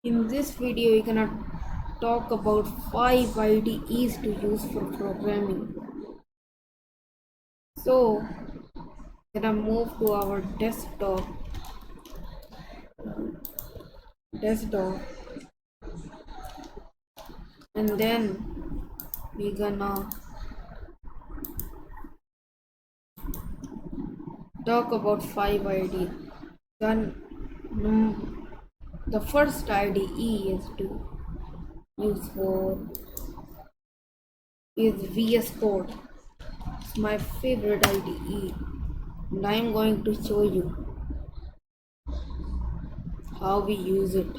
In this video, we're gonna talk about 5 IDEs to use for programming. So, we're gonna move to our desktop, and then we're gonna talk about 5 IDEs. Then, the first IDE is to use for is VS Code. It's my favorite IDE, and I'm going to show you how we use it.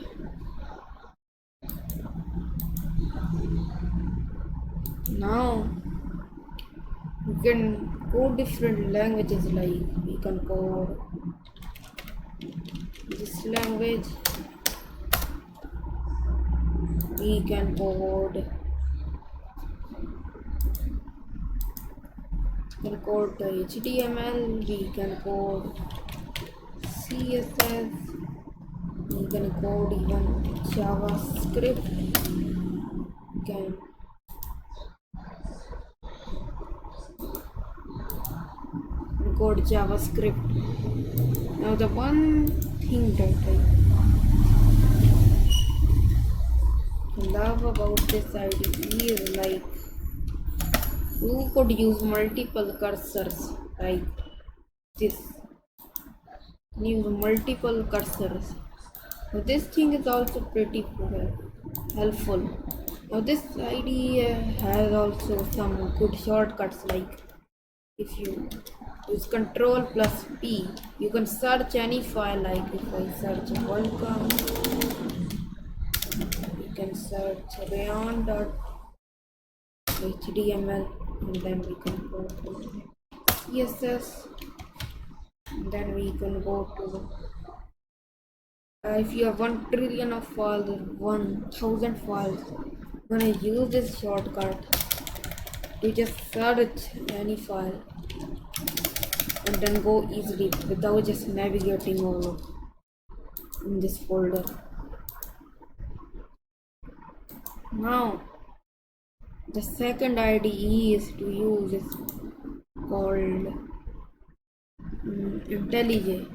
Now you can code different languages, like we can code this language, we can code HTML, we can code CSS, we can code even JavaScript, we can code JavaScript. Now the one thing that I love about this IDE is like you could use multiple cursors like this. Use multiple cursors. Now this thing is also pretty helpful. Now this IDE has also some good shortcuts, like if you use Control plus P, you can search any file. Like if I search welcome, you can search rayon.html, and then we can go to CSS, and then we can go to if you have 1 trillion of files or 1000 files, you're gonna use this shortcut to just search any file and then go easily without just navigating over in this folder. Now the second IDE is to use is called Intli.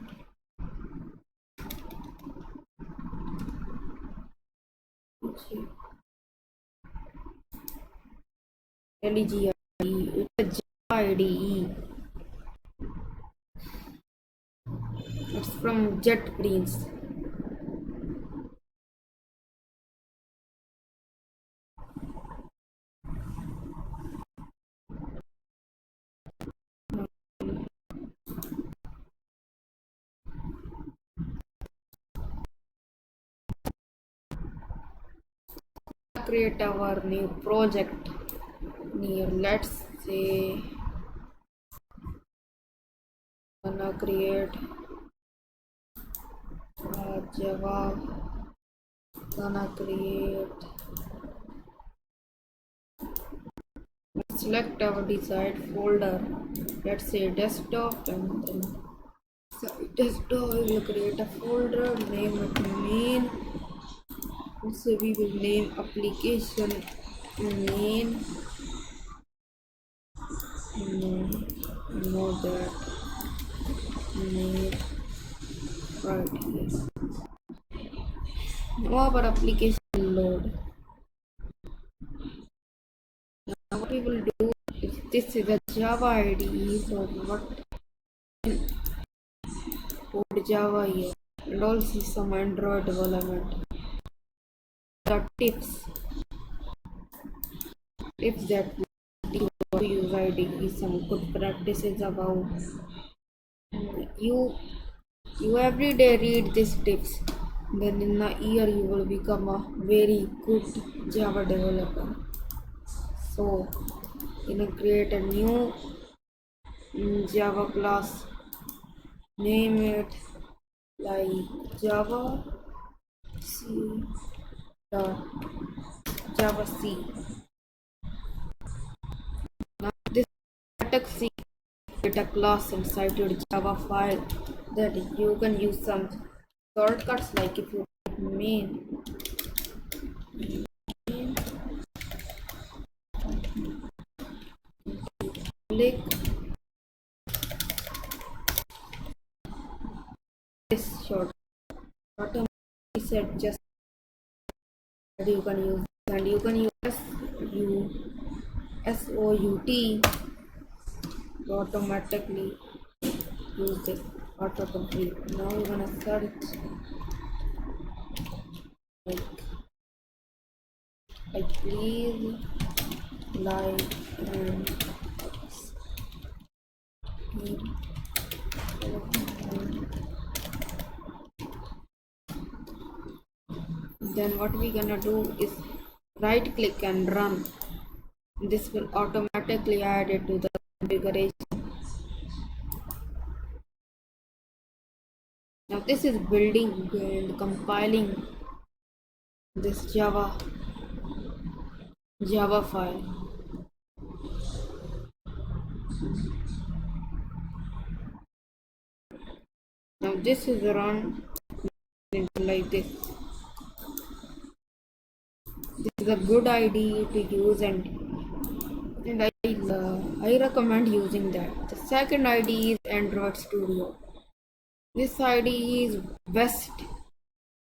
Intli IDE. It's a Java IDE. It's from JetPrince. Create our new project near, let's say gonna create Java, gonna create, select our desired folder, let's say desktop, and then desktop we will create a folder, name it main. Also we will name application main. Know that main right here. Now our application will load. Now what we will do is, this is a Java IDE, so what code Java here, and also some Android development. The tips that we use IDE, some good practices about you every day read these tips, then in a year you will become a very good Java developer. So create a new Java class, name it like Java C Java C. Now this C create a class inside your Java file that you can use some shortcuts, like if you main said just that you can use, and you can use SOUT to automatically use this autocomplete. Now we're gonna search like I please like and then what we're gonna do is right click and run. This will automatically add it to the configuration. Now this is building and compiling this Java file. Now this is run like this. This is a good idea to use, and I recommend using that. The second IDE is Android Studio. This IDE is best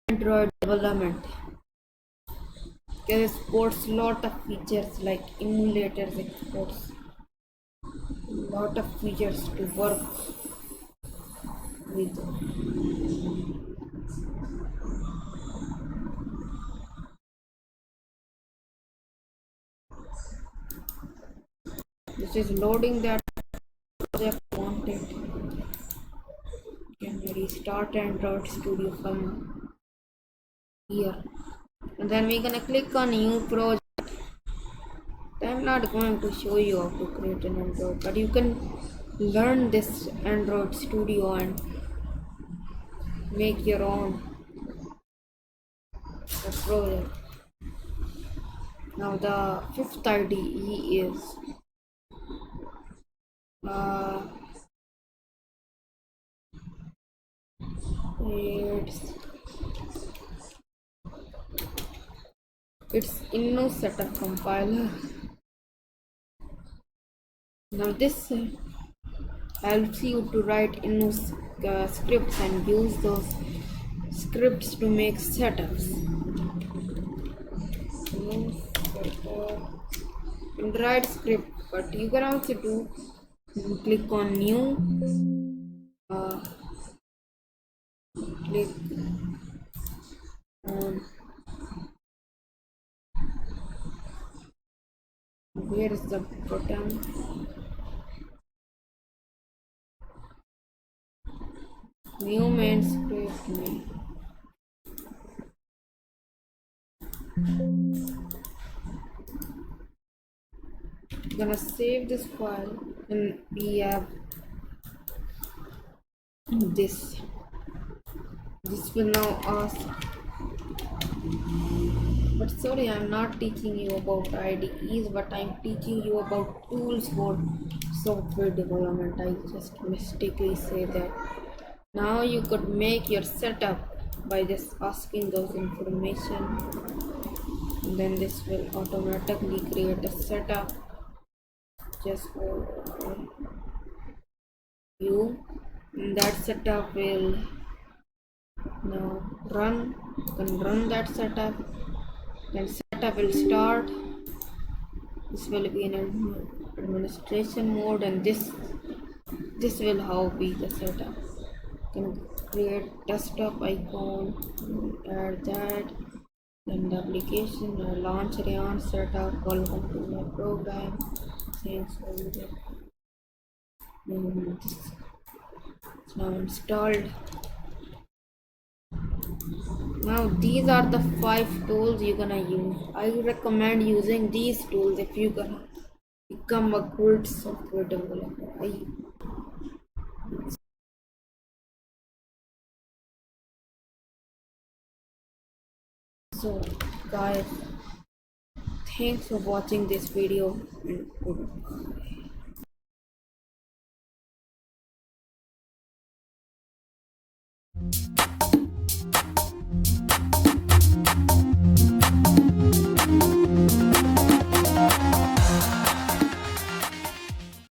Android development. It supports lot of features like emulators, exports lot of features to work with. This is loading that project wanted. Can restart Android Studio from here, and then we're gonna click on new project. I'm not going to show you how to create an Android, but you can learn this Android Studio and make your own project. Now the fifth IDE is it's inno setup compiler. Now this helps you to write inno scripts and use those scripts to make setups. Android script, but you can also do click on new, click on where is the button, new main script name. I'm gonna save this file, and we have this will now ask, but sorry, I'm not teaching you about IDEs, but I'm teaching you about tools for software development. I just mistakenly say that. Now you could make your setup by just asking those information, and then this will automatically create a setup just for you, and that setup will now run. You can run that setup, then setup will start. This will be in administration mode, and this will how be the setup. You can create desktop icon, add that, then the application launch Rayon setup, welcome to my program. Thanks for the it's now installed. Now these are the 5 tools you're gonna use. I recommend using these tools if you're gonna become a good software developer. So guys, thanks for watching this video, and goodbye.